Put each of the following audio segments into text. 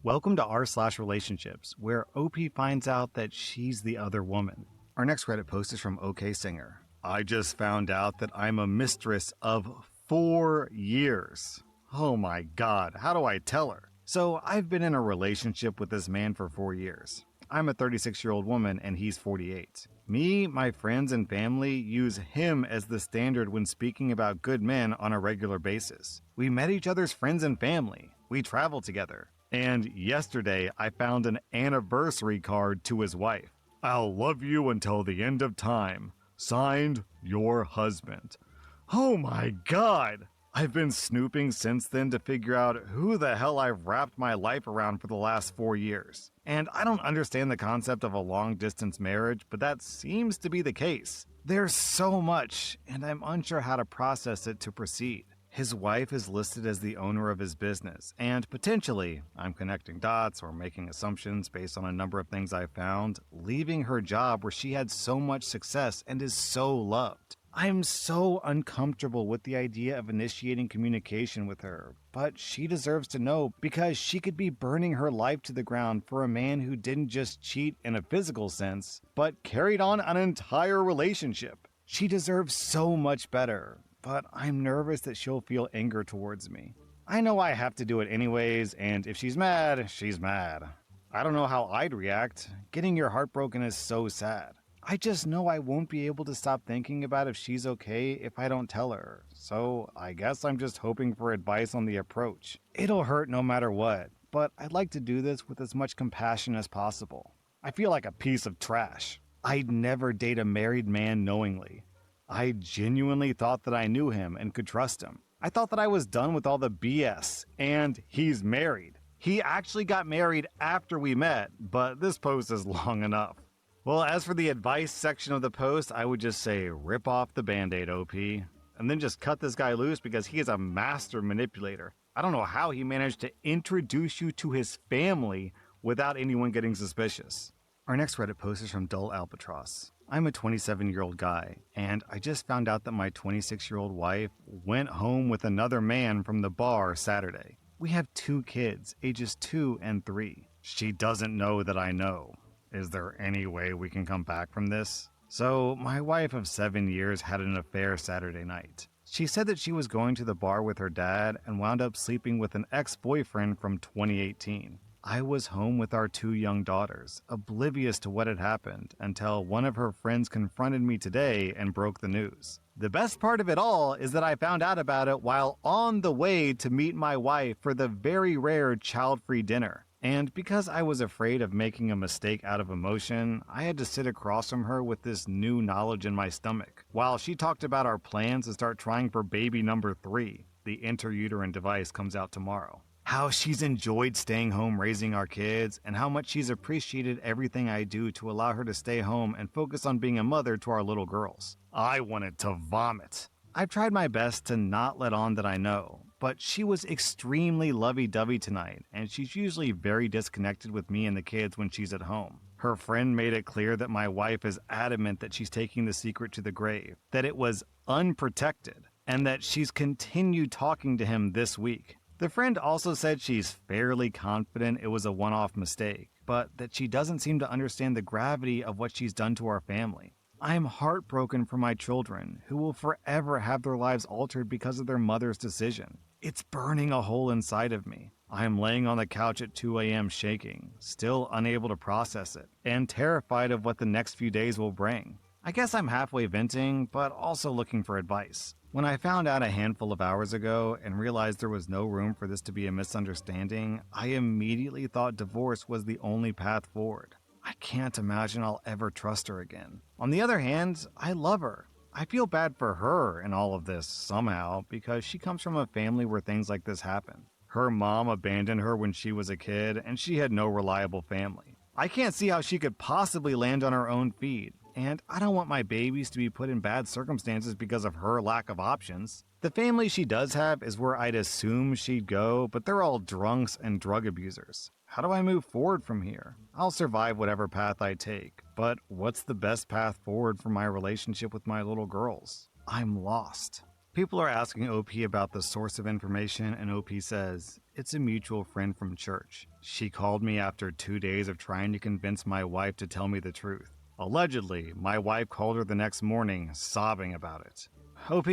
Welcome to r/relationships, where OP finds out that she's the other woman. Our next Reddit post is from OK Singer. I just found out that I'm a mistress of 4 years. Oh my god, how do I tell her? So I've been in a relationship with this man for 4 years. I'm a 36-year-old woman and he's 48. Me, my friends, and family use him as the standard when speaking about good men on a regular basis. We met each other's friends and family. We travel together. And yesterday, I found an anniversary card to his wife. I'll love you until the end of time. Signed, your husband. Oh my god! I've been snooping since then to figure out who the hell I've wrapped my life around for the last 4 years. And I don't understand the concept of a long-distance marriage, but that seems to be the case. There's so much, and I'm unsure how to process it to proceed. His wife is listed as the owner of his business, and potentially, I'm connecting dots or making assumptions based on a number of things I've found, leaving her job where she had so much success and is so loved. I'm so uncomfortable with the idea of initiating communication with her, but she deserves to know because she could be burning her life to the ground for a man who didn't just cheat in a physical sense, but carried on an entire relationship. She deserves so much better, but I'm nervous that she'll feel anger towards me. I know I have to do it anyways, and if she's mad, she's mad. I don't know how I'd react. Getting your heart broken is so sad. I just know I won't be able to stop thinking about if she's okay if I don't tell her, so I guess I'm just hoping for advice on the approach. It'll hurt no matter what, but I'd like to do this with as much compassion as possible. I feel like a piece of trash. I'd never date a married man knowingly. I genuinely thought that I knew him and could trust him. I thought that I was done with all the BS, and he's married. He actually got married after we met, but this post is long enough. Well, as for the advice section of the post, I would just say rip off the Band-Aid, OP. And then just cut this guy loose because he is a master manipulator. I don't know how he managed to introduce you to his family without anyone getting suspicious. Our next Reddit post is from Dull Albatross. I'm a 27-year-old guy, and I just found out that my 26-year-old wife went home with another man from the bar Saturday. We have 2 kids, ages 2 and 3. She doesn't know that I know. Is there any way we can come back from this? So, my wife of 7 years had an affair Saturday night. She said that she was going to the bar with her dad and wound up sleeping with an ex-boyfriend from 2018. I was home with our 2 young daughters, oblivious to what had happened, until one of her friends confronted me today and broke the news. The best part of it all is that I found out about it while on the way to meet my wife for the very rare child-free dinner. And because I was afraid of making a mistake out of emotion, I had to sit across from her with this new knowledge in my stomach, while she talked about our plans to start trying for baby number 3. The intrauterine device comes out tomorrow. How she's enjoyed staying home raising our kids, and how much she's appreciated everything I do to allow her to stay home and focus on being a mother to our little girls. I wanted to vomit. I've tried my best to not let on that I know, but she was extremely lovey-dovey tonight, and she's usually very disconnected with me and the kids when she's at home. Her friend made it clear that my wife is adamant that she's taking the secret to the grave, that it was unprotected, and that she's continued talking to him this week. The friend also said she's fairly confident it was a one-off mistake, but that she doesn't seem to understand the gravity of what she's done to our family. I am heartbroken for my children, who will forever have their lives altered because of their mother's decision. It's burning a hole inside of me. I am laying on the couch at 2 a.m. shaking, still unable to process it, and terrified of what the next few days will bring. I guess I'm halfway venting, but also looking for advice. When I found out a handful of hours ago and realized there was no room for this to be a misunderstanding, I immediately thought divorce was the only path forward. I can't imagine I'll ever trust her again. On the other hand, I love her. I feel bad for her in all of this somehow because she comes from a family where things like this happen. Her mom abandoned her when she was a kid and she had no reliable family. I can't see how she could possibly land on her own feet, and I don't want my babies to be put in bad circumstances because of her lack of options. The family she does have is where I'd assume she'd go, but they're all drunks and drug abusers. How do I move forward from here? I'll survive whatever path I take, but what's the best path forward for my relationship with my little girls? I'm lost. People are asking OP about the source of information, and OP says, It's a mutual friend from church. She called me after 2 days of trying to convince my wife to tell me the truth. Allegedly, my wife called her the next morning, sobbing about it. OP,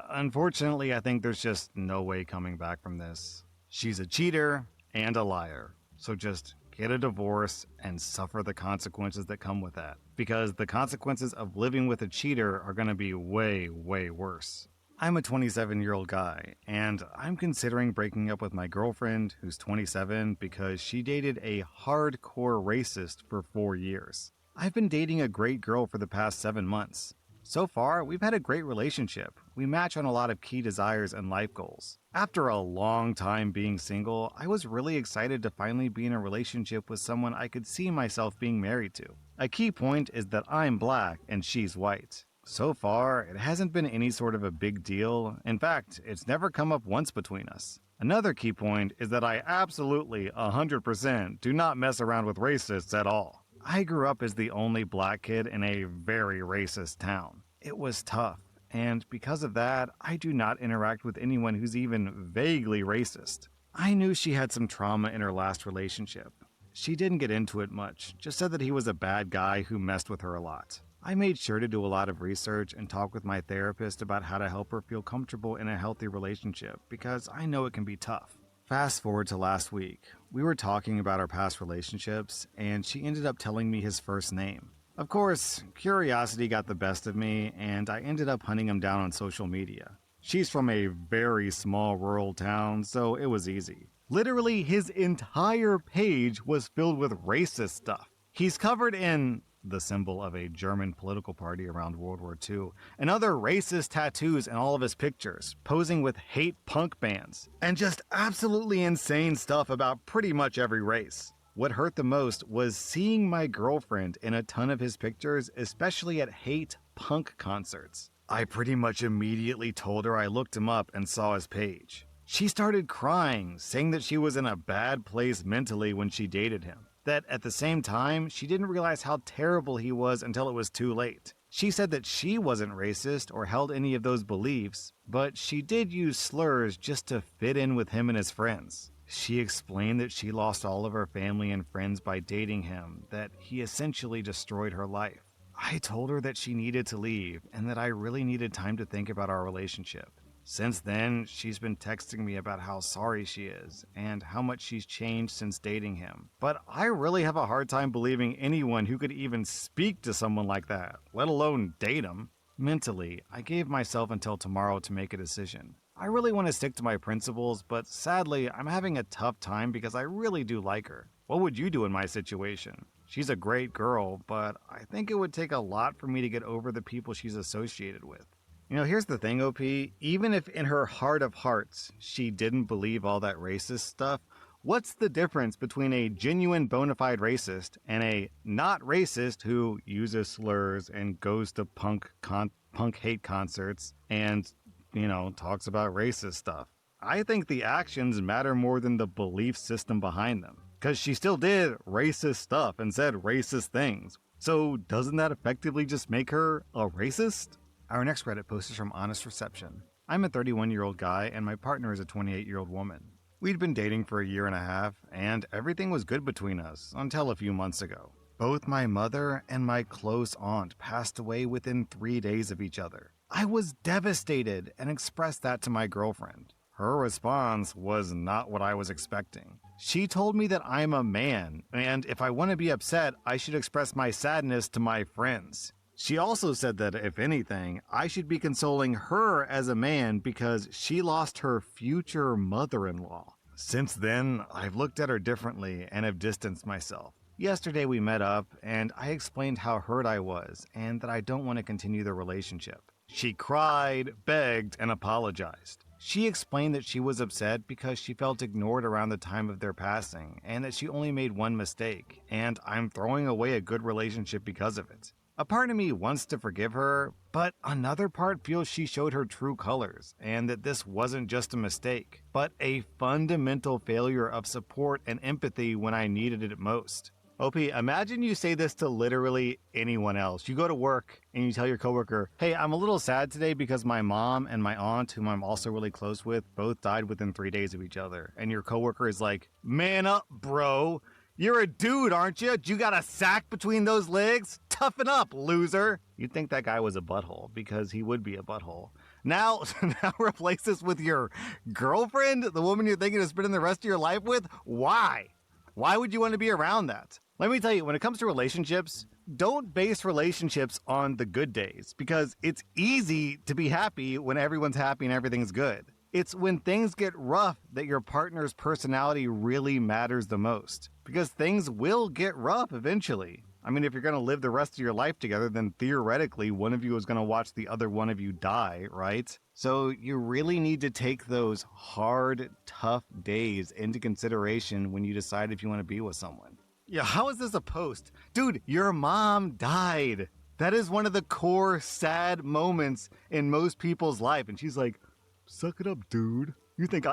unfortunately, I think there's just no way coming back from this. She's a cheater and a liar. So just get a divorce and suffer the consequences that come with that. Because the consequences of living with a cheater are going to be way, way worse. I'm a 27-year-old guy, and I'm considering breaking up with my girlfriend, who's 27, because she dated a hardcore racist for 4 years. I've been dating a great girl for the past 7 months. So far, we've had a great relationship. We match on a lot of key desires and life goals. After a long time being single, I was really excited to finally be in a relationship with someone I could see myself being married to. A key point is that I'm black and she's white. So far, it hasn't been any sort of a big deal. In fact, it's never come up once between us. Another key point is that I absolutely 100% do not mess around with racists at all. I grew up as the only black kid in a very racist town. It was tough, and because of that, I do not interact with anyone who's even vaguely racist. I knew she had some trauma in her last relationship. She didn't get into it much, just said that he was a bad guy who messed with her a lot. I made sure to do a lot of research and talk with my therapist about how to help her feel comfortable in a healthy relationship, because I know it can be tough. Fast forward to last week. We were talking about our past relationships, and she ended up telling me his first name. Of course, curiosity got the best of me, and I ended up hunting him down on social media. She's from a very small rural town, so it was easy. Literally, his entire page was filled with racist stuff. He's covered in the symbol of a German political party around World War II, and other racist tattoos in all of his pictures, posing with hate punk bands, and just absolutely insane stuff about pretty much every race. What hurt the most was seeing my girlfriend in a ton of his pictures, especially at hate punk concerts. I pretty much immediately told her I looked him up and saw his page. She started crying, saying that she was in a bad place mentally when she dated him. That at the same time, she didn't realize how terrible he was until it was too late. She said that she wasn't racist or held any of those beliefs, but she did use slurs just to fit in with him and his friends. She explained that she lost all of her family and friends by dating him, that he essentially destroyed her life. I told her that she needed to leave and that I really needed time to think about our relationship. Since then, she's been texting me about how sorry she is and how much she's changed since dating him. But I really have a hard time believing anyone who could even speak to someone like that, let alone date him. Mentally, I gave myself until tomorrow to make a decision. I really want to stick to my principles, but sadly, I'm having a tough time because I really do like her. What would you do in my situation? She's a great girl, but I think it would take a lot for me to get over the people she's associated with. You know, here's the thing, OP. Even if in her heart of hearts she didn't believe all that racist stuff, what's the difference between a genuine bona fide racist and a not racist who uses slurs and goes to punk hate concerts and, talks about racist stuff? I think the actions matter more than the belief system behind them. Because she still did racist stuff and said racist things. So doesn't that effectively just make her a racist? Our next Reddit post is from Honest Reception. I'm a 31-year-old guy and my partner is a 28-year-old woman. We'd been dating for a year and a half and everything was good between us until a few months ago. Both my mother and my close aunt passed away within 3 days of each other. I was devastated and expressed that to my girlfriend. Her response was not what I was expecting. She told me that I'm a man and if I want to be upset, I should express my sadness to my friends. She also said that, if anything, I should be consoling her as a man because she lost her future mother-in-law. Since then, I've looked at her differently and have distanced myself. Yesterday we met up and I explained how hurt I was and that I don't want to continue the relationship. She cried, begged, and apologized. She explained that she was upset because she felt ignored around the time of their passing and that she only made one mistake, and I'm throwing away a good relationship because of it. A part of me wants to forgive her, but another part feels she showed her true colors and that this wasn't just a mistake, but a fundamental failure of support and empathy when I needed it most. OP, imagine you say this to literally anyone else. You go to work and you tell your coworker, hey, I'm a little sad today because my mom and my aunt, whom I'm also really close with, both died within 3 days of each other. And your coworker is like, man up, bro. You're a dude, aren't you? You got a sack between those legs? Toughen up, loser. You'd think that guy was a butthole, because he would be a butthole. Now replace this with your girlfriend, the woman you're thinking of spending the rest of your life with? Why? Why would you want to be around that? Let me tell you, when it comes to relationships, don't base relationships on the good days, because it's easy to be happy when everyone's happy and everything's good. It's when things get rough that your partner's personality really matters the most, because things will get rough eventually. I mean, if you're going to live the rest of your life together, then theoretically one of you is going to watch the other one of you die, right? So you really need to take those hard, tough days into consideration when you decide if you want to be with someone. Yeah, how is this a post? Dude, your mom died. That is one of the core sad moments in most people's life. And she's like, suck it up, dude. You think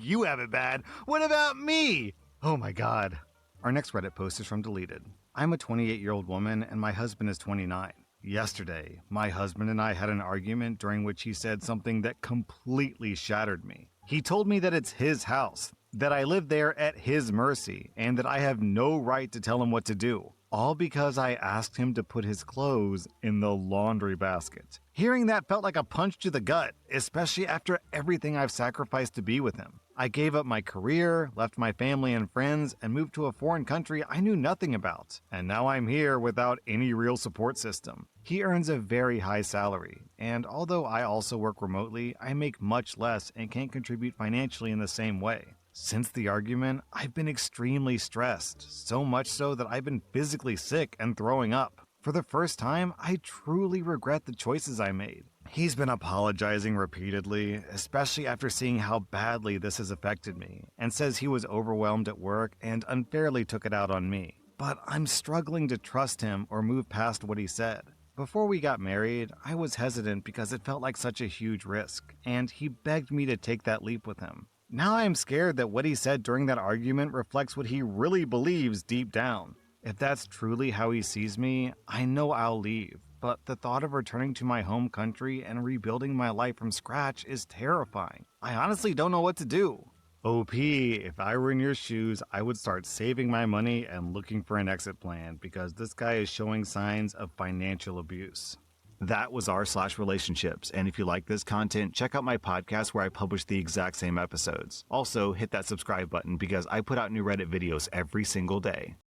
you have it bad. What about me? Oh my God. Our next Reddit post is from Deleted. I'm a 28-year-old woman and my husband is 29. Yesterday, my husband and I had an argument during which he said something that completely shattered me. He told me that it's his house, that I live there at his mercy, and that I have no right to tell him what to do. All because I asked him to put his clothes in the laundry basket. Hearing that felt like a punch to the gut, especially after everything I've sacrificed to be with him. I gave up my career, left my family and friends, and moved to a foreign country I knew nothing about. And now I'm here without any real support system. He earns a very high salary, and although I also work remotely, I make much less and can't contribute financially in the same way. Since the argument, I've been extremely stressed, so much so that I've been physically sick and throwing up. For the first time, I truly regret the choices I made. He's been apologizing repeatedly, especially after seeing how badly this has affected me, and says he was overwhelmed at work and unfairly took it out on me. But I'm struggling to trust him or move past what he said. Before we got married, I was hesitant because it felt like such a huge risk, and he begged me to take that leap with him. Now I am scared that what he said during that argument reflects what he really believes deep down. If that's truly how he sees me, I know I'll leave, but the thought of returning to my home country and rebuilding my life from scratch is terrifying. I honestly don't know what to do. OP, if I were in your shoes, I would start saving my money and looking for an exit plan, because this guy is showing signs of financial abuse. That was r/relationships, and if you like this content, check out my podcast where I publish the exact same episodes. Also, hit that subscribe button because I put out new Reddit videos every single day.